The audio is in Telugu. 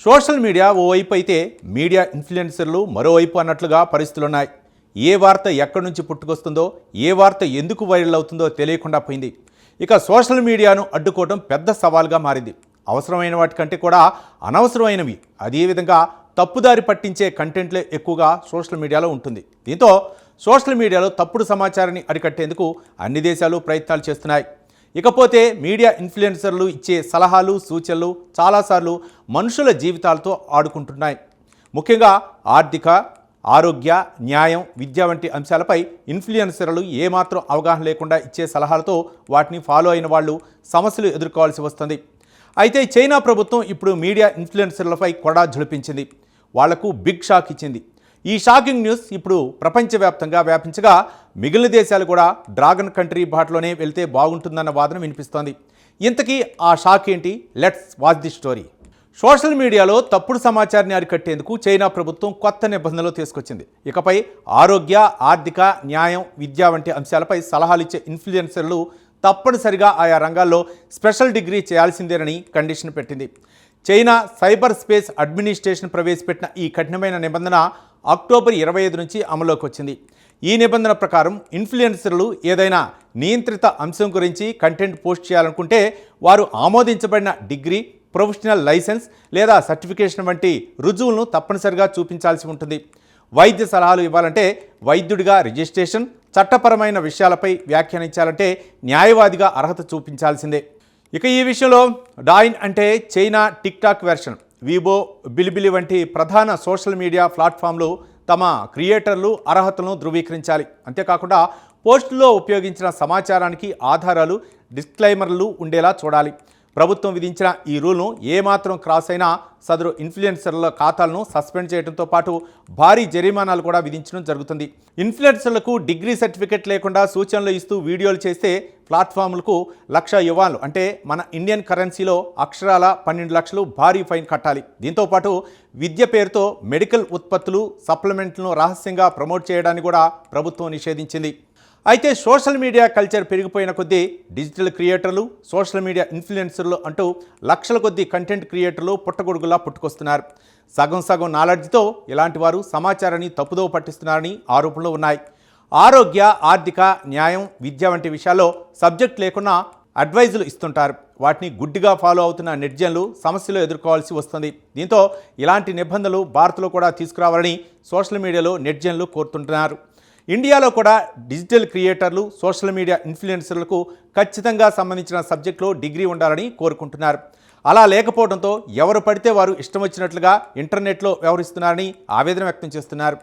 సోషల్ మీడియా ఓవైపు అయితే మీడియా ఇన్ఫ్లుయెన్సర్లు మరోవైపు అన్నట్లుగా పరిస్థితులున్నాయి. ఏ వార్త ఎక్కడి నుంచి పుట్టుకొస్తుందో, ఏ వార్త ఎందుకు వైరల్ అవుతుందో తెలియకుండా పోయింది. ఇక సోషల్ మీడియాను అడ్డుకోవడం పెద్ద సవాల్గా మారింది. అవసరమైన వాటికంటే కూడా అనవసరమైనవి, అదేవిధంగా తప్పుదారి పట్టించే కంటెంట్లే ఎక్కువగా సోషల్ మీడియాలో ఉంటుంది. దీంతో సోషల్ మీడియాలో తప్పుడు సమాచారాన్ని అరికట్టేందుకు అన్ని దేశాలు ప్రయత్నాలు చేస్తున్నాయి. ఇకపోతే మీడియా ఇన్ఫ్లుయెన్సర్లు ఇచ్చే సలహాలు, సూచనలు చాలాసార్లు మనుషుల జీవితాలతో ఆడుకుంటున్నాయి. ముఖ్యంగా ఆర్థిక, ఆరోగ్య, న్యాయం, విద్య వంటి అంశాలపై ఇన్ఫ్లుయెన్సర్లు ఏమాత్రం అవగాహన లేకుండా ఇచ్చే సలహాలతో వాటిని ఫాలో అయిన వాళ్ళు సమస్యలు ఎదుర్కోవాల్సి వస్తుంది. అయితే చైనా ప్రభుత్వం ఇప్పుడు మీడియా ఇన్ఫ్లుయెన్సర్లపై కొడా ఝుళిపించింది. వాళ్లకు బిగ్ షాక్ ఇచ్చింది. ఈ షాకింగ్ న్యూస్ ఇప్పుడు ప్రపంచవ్యాప్తంగా వ్యాపించగా మిగిలిన దేశాలు కూడా డ్రాగన్ కంట్రీ బాటలోనే వెళ్తే బాగుంటుందన్న వాదన వినిపిస్తోంది. ఇంతకీ ఆ షాక్ ఏంటి? Let's watch the story. Social మీడియాలో తప్పుడు సమాచారాన్ని అరికట్టేందుకు చైనా ప్రభుత్వం కొత్త నిబంధనలు తీసుకొచ్చింది. ఇకపై ఆరోగ్య, ఆర్థిక, న్యాయం, విద్య వంటి అంశాలపై సలహాలు ఇచ్చే ఇన్ఫ్లుయెన్సర్లు తప్పనిసరిగా ఆయా రంగాల్లో స్పెషల్ డిగ్రీ చేయాల్సిందేనని కండిషన్ పెట్టింది. చైనా సైబర్ స్పేస్ అడ్మినిస్ట్రేషన్ ప్రవేశపెట్టిన ఈ కఠినమైన నిబంధన అక్టోబర్ 25 నుంచి అమల్లోకి వచ్చింది. ఈ నిబంధన ప్రకారం ఇన్ఫ్లుయెన్సర్లు ఏదైనా నియంత్రిత అంశం గురించి కంటెంట్ పోస్ట్ చేయాలనుకుంటే వారు ఆమోదించబడిన డిగ్రీ, ప్రొఫెషనల్ లైసెన్స్ లేదా సర్టిఫికేషన్ వంటి రుజువులను తప్పనిసరిగా చూపించాల్సి ఉంటుంది. వైద్య సలహాలు ఇవ్వాలంటే వైద్యుడిగా రిజిస్ట్రేషన్, చట్టపరమైన విషయాలపై వ్యాఖ్యానించాలంటే న్యాయవాదిగా అర్హత చూపించాల్సిందే. ఇక ఈ విషయంలో డాయిన్ అంటే China TikTok version, Weibo, Bilibili వంటి ప్రధాన సోషల్ మీడియా ప్లాట్ఫామ్లు తమ క్రియేటర్లు అర్హతలను ధృవీకరించాలి. అంతేకాకుండా పోస్టుల్లో ఉపయోగించిన సమాచారానికి ఆధారాలు, డిస్క్లైమర్లు ఉండేలా చూడాలి. ప్రభుత్వం విధించిన ఈ రూల్ను ఏమాత్రం క్రాస్ అయినా సదరు ఇన్ఫ్లుయెన్సర్ల ఖాతాలను సస్పెండ్ చేయడంతో పాటు భారీ జరిమానాలు కూడా విధించడం జరుగుతుంది. ఇన్ఫ్లుయెన్సర్లకు డిగ్రీ సర్టిఫికెట్ లేకుండా సూచనలు ఇస్తూ వీడియోలు చేస్తే ప్లాట్ఫామ్లకు $1,00,000 అంటే మన ఇండియన్ కరెన్సీలో అక్షరాల 12 లక్షలు భారీ ఫైన్ కట్టాలి. దీంతోపాటు విద్య పేరుతో మెడికల్ ఉత్పత్తులు, సప్లిమెంట్లను రహస్యంగా ప్రమోట్ చేయడాన్ని కూడా ప్రభుత్వం నిషేధించింది. అయితే సోషల్ మీడియా కల్చర్ పెరిగిపోయిన కొద్దీ డిజిటల్ క్రియేటర్లు, సోషల్ మీడియా ఇన్ఫ్లుయెన్సర్లు అంటూ లక్షల కొద్దీ కంటెంట్ క్రియేటర్లు పుట్టగొడుగులా పుట్టుకొస్తున్నారు. సగం నాలెడ్జ్తో ఇలాంటి వారు సమాచారాన్ని తప్పుదోవ పట్టిస్తున్నారని ఆరోపణలు ఉన్నాయి. ఆరోగ్య, ఆర్థిక, న్యాయం, విద్య వంటి విషయాల్లో సబ్జెక్ట్ లేకున్నా అడ్వైజులు ఇస్తుంటారు. వాటిని గుడ్డిగా ఫాలో అవుతున్న నెటిజన్లు సమస్యలు ఎదుర్కోవాల్సి వస్తుంది. దీంతో ఇలాంటి నిబంధనలు భారత్లో కూడా తీసుకురావాలని సోషల్ మీడియాలో నెటిజన్లు కోరుతుంటున్నారు. ఇండియాలో కూడా డిజిటల్ క్రియేటర్లు, సోషల్ మీడియా ఇన్ఫ్లుయెన్సర్లకు ఖచ్చితంగా సంబంధించిన సబ్జెక్టులో డిగ్రీ ఉండాలని కోరుకుంటున్నారు. అలా లేకపోవడంతో ఎవరు పడితే వారు ఇష్టం వచ్చినట్లుగా ఇంటర్నెట్లో వ్యవహరిస్తున్నారని ఆవేదన వ్యక్తం చేస్తున్నారు.